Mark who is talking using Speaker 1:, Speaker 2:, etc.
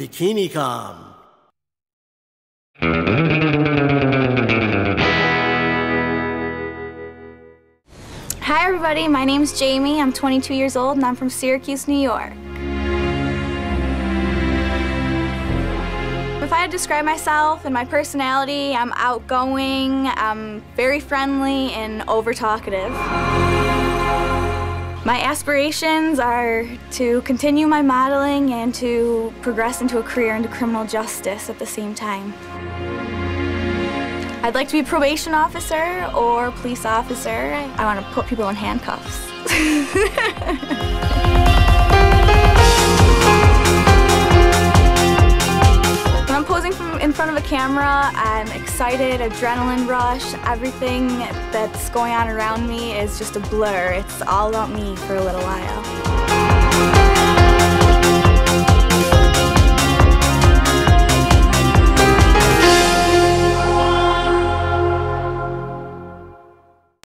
Speaker 1: Bikini.
Speaker 2: Hi everybody, my name's Jamie. I'm 22 years old and I'm from Syracuse, New York. If I had to describe myself and my personality, I'm outgoing, I'm very friendly and over-talkative. My aspirations are to continue my modeling and to progress into a career into criminal justice at the same time. I'd like to be a probation officer or police officer. I want to put people in handcuffs. When I'm posing in front of a camera, I'm excited, adrenaline rush. Everything that's going on around me is just a blur. It's all about me for a little while.